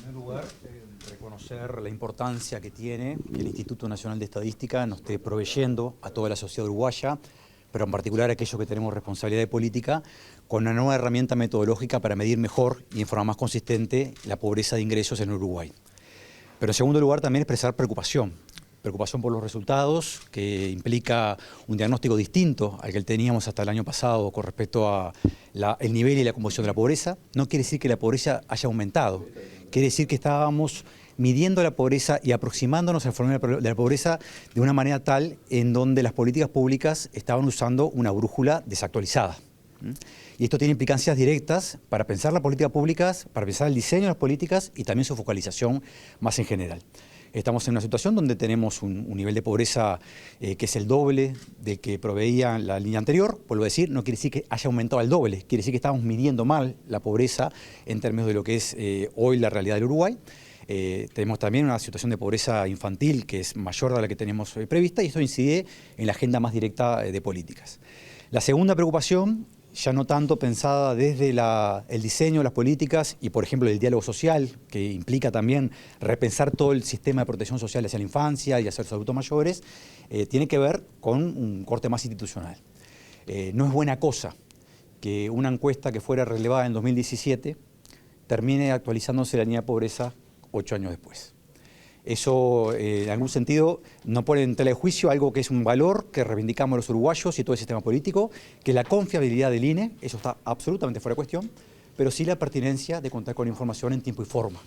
primer lugar, reconocer la importancia que tiene que el Instituto Nacional de Estadística nos esté proveyendo a toda la sociedad uruguaya, pero en particular a aquellos que tenemos responsabilidad de política, con una nueva herramienta metodológica para medir mejor y en forma más consistente la pobreza de ingresos en Uruguay. Pero en segundo lugar también expresar preocupación por los resultados, que implica un diagnóstico distinto al que teníamos hasta el año pasado con respecto a el nivel y la composición de la pobreza. No quiere decir que la pobreza haya aumentado, quiere decir que estábamos midiendo la pobreza y aproximándonos al fenómeno de la pobreza de una manera tal en donde las políticas públicas estaban usando una brújula desactualizada. Y esto tiene implicancias directas para pensar las políticas públicas, para pensar el diseño de las políticas y también su focalización más en general. Estamos en una situación donde tenemos un nivel de pobreza que es el doble de que proveía la línea anterior. Vuelvo a decir, no quiere decir que haya aumentado al doble, quiere decir que estamos midiendo mal la pobreza en términos de lo que es hoy la realidad del Uruguay. Tenemos también una situación de pobreza infantil que es mayor de la que tenemos prevista y esto incide en la agenda más directa de políticas. La segunda preocupación, ya no tanto pensada desde el diseño de las políticas y, por ejemplo, el diálogo social, que implica también repensar todo el sistema de protección social hacia la infancia y hacia los adultos mayores, tiene que ver con un corte más institucional. No es buena cosa que una encuesta que fuera relevada en 2017 termine actualizándose la línea de pobreza 8 años después. Eso, en algún sentido, no pone en tela de juicio algo que es un valor que reivindicamos los uruguayos y todo el sistema político, que es la confiabilidad del INE, eso está absolutamente fuera de cuestión, pero sí la pertinencia de contar con información en tiempo y forma.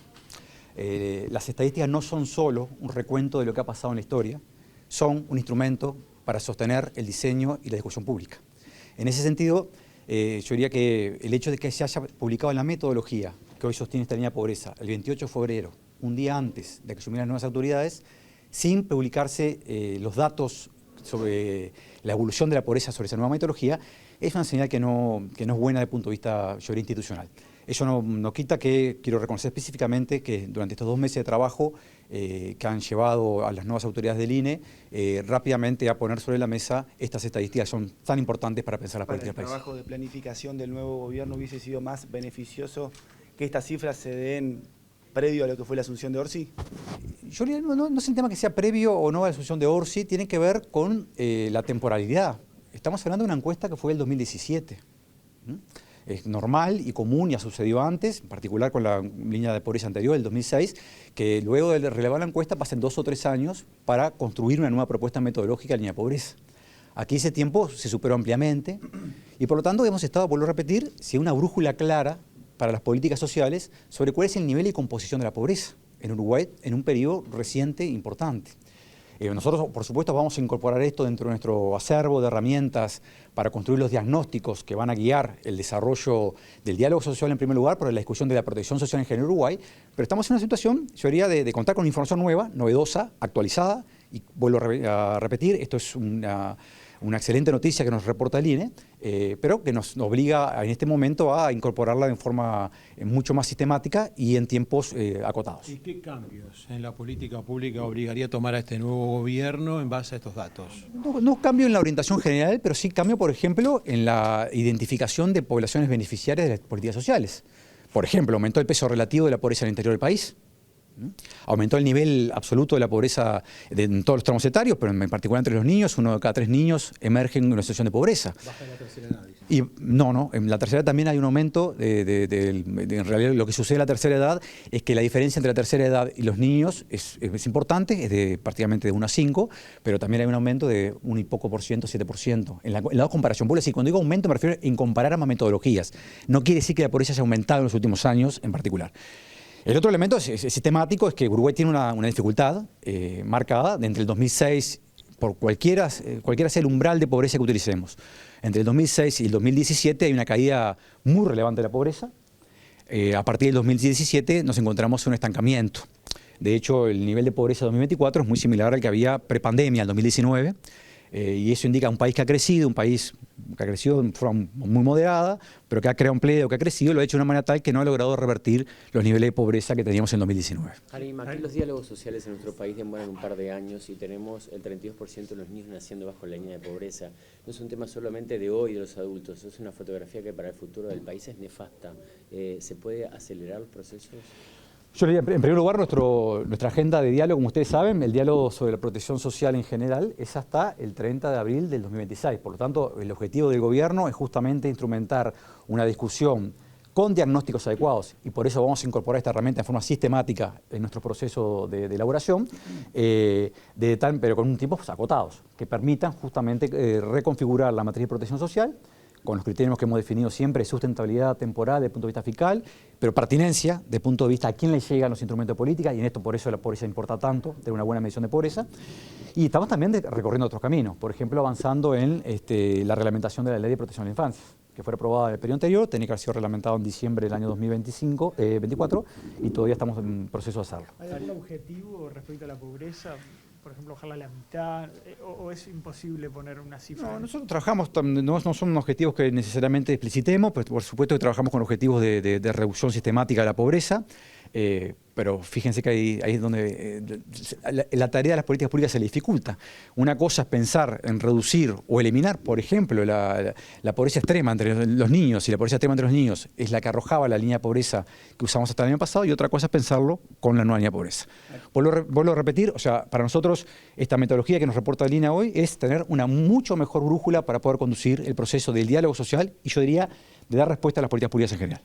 Las estadísticas no son solo un recuento de lo que ha pasado en la historia, son un instrumento para sostener el diseño y la discusión pública. En ese sentido, yo diría que el hecho de que se haya publicado en la metodología que hoy sostiene esta línea de pobreza, el 28 de febrero, un día antes de que asumieran las nuevas autoridades, sin publicarse los datos sobre la evolución de la pobreza sobre esa nueva metodología, es una señal que no es buena desde el punto de vista, yo diría, institucional. Eso no quita que quiero reconocer específicamente que durante estos 2 meses de trabajo que han llevado a las nuevas autoridades del INE rápidamente a poner sobre la mesa estas estadísticas que son tan importantes para pensar la política del país. ¿El trabajo de planificación del nuevo gobierno hubiese sido más beneficioso que estas cifras se den previo a lo que fue la asunción de Orsi? Yo no es el tema que sea previo o no a la asunción de Orsi, tiene que ver con la temporalidad. Estamos hablando de una encuesta que fue del 2017. Es normal y común, y ha sucedido antes, en particular con la línea de pobreza anterior, del 2006, que luego de relevar la encuesta pasen 2 o 3 años para construir una nueva propuesta metodológica de línea de pobreza. Aquí ese tiempo se superó ampliamente y por lo tanto hemos estado, vuelvo a repetir, sin una brújula clara para las políticas sociales sobre cuál es el nivel y composición de la pobreza en Uruguay en un periodo reciente importante. Nosotros, por supuesto, vamos a incorporar esto dentro de nuestro acervo de herramientas para construir los diagnósticos que van a guiar el desarrollo del diálogo social en primer lugar, pero la discusión de la protección social en general en Uruguay. Pero estamos en una situación, yo diría, de contar con información nueva, novedosa, actualizada, y vuelvo a repetir, esto es una excelente noticia que nos reporta el INE, pero que nos obliga en este momento a incorporarla de forma mucho más sistemática y en tiempos acotados. ¿Y qué cambios en la política pública obligaría a tomar a este nuevo gobierno en base a estos datos? No cambio en la orientación general, pero sí cambio, por ejemplo, en la identificación de poblaciones beneficiarias de las políticas sociales. Por ejemplo, aumentó el peso relativo de la pobreza en el interior del país. Aumentó el nivel absoluto de la pobreza en todos los tramos etarios, pero en particular entre los niños, 1 de cada 3 niños emergen en una situación de pobreza. Baja en la tercera edad, dice. Y no, en la tercera edad también hay un aumento, en realidad lo que sucede en la tercera edad es que la diferencia entre la tercera edad y los niños es importante, es prácticamente de 1 a 5, pero también hay un aumento de 1 y poco por ciento, 7%. En la comparación, vuelvo a decir, cuando digo aumento me refiero en comparar ambas metodologías. No quiere decir que la pobreza haya aumentado en los últimos años en particular. El otro elemento sistemático es que Uruguay tiene una dificultad marcada de entre el 2006, por cualquiera sea el umbral de pobreza que utilicemos. Entre el 2006 y el 2017 hay una caída muy relevante de la pobreza. A partir del 2017 nos encontramos en un estancamiento. De hecho, el nivel de pobreza de 2024 es muy similar al que había prepandemia, el 2019. Y eso indica un país que ha crecido, de forma muy moderada, pero que ha creado empleo, que ha crecido, lo ha hecho de una manera tal que no ha logrado revertir los niveles de pobreza que teníamos en 2019. Karim, aquí los diálogos sociales en nuestro país demoran un par de años y tenemos el 32% de los niños naciendo bajo la línea de pobreza. No es un tema solamente de hoy de los adultos, es una fotografía que para el futuro del país es nefasta. ¿Se puede acelerar los procesos? Yo diría, en primer lugar, nuestra agenda de diálogo, como ustedes saben, el diálogo sobre la protección social en general es hasta el 30 de abril del 2026. Por lo tanto, el objetivo del gobierno es justamente instrumentar una discusión con diagnósticos adecuados, y por eso vamos a incorporar esta herramienta de forma sistemática en nuestro proceso de elaboración, pero con un tiempos acotados, que permitan justamente reconfigurar la matriz de protección social con los criterios que hemos definido siempre, sustentabilidad temporal desde el punto de vista fiscal, pero pertinencia desde el punto de vista a quién le llegan los instrumentos de política, y en esto por eso la pobreza importa tanto, tener una buena medición de pobreza. Y estamos también recorriendo otros caminos, por ejemplo, avanzando en la reglamentación de la Ley de Protección de la Infancia, que fue aprobada en el periodo anterior, tenía que haber sido reglamentado en diciembre del año 2024, y todavía estamos en proceso de hacerlo. ¿Hay algún objetivo respecto a la pobreza? Por ejemplo, bajarla a la mitad, o es imposible poner una cifra? No, nosotros trabajamos, no son objetivos que necesariamente explicitemos, pues por supuesto que trabajamos con objetivos de reducción sistemática de la pobreza, pero fíjense que ahí es donde la tarea de las políticas públicas se le dificulta. Una cosa es pensar en reducir o eliminar, por ejemplo, la pobreza extrema entre los niños, y la pobreza extrema entre los niños es la que arrojaba la línea de pobreza que usamos hasta el año pasado, y otra cosa es pensarlo con la nueva línea de pobreza. Vuelvo a repetir, o sea, para nosotros esta metodología que nos reporta el INE hoy es tener una mucho mejor brújula para poder conducir el proceso del diálogo social, y yo diría de dar respuesta a las políticas públicas en general.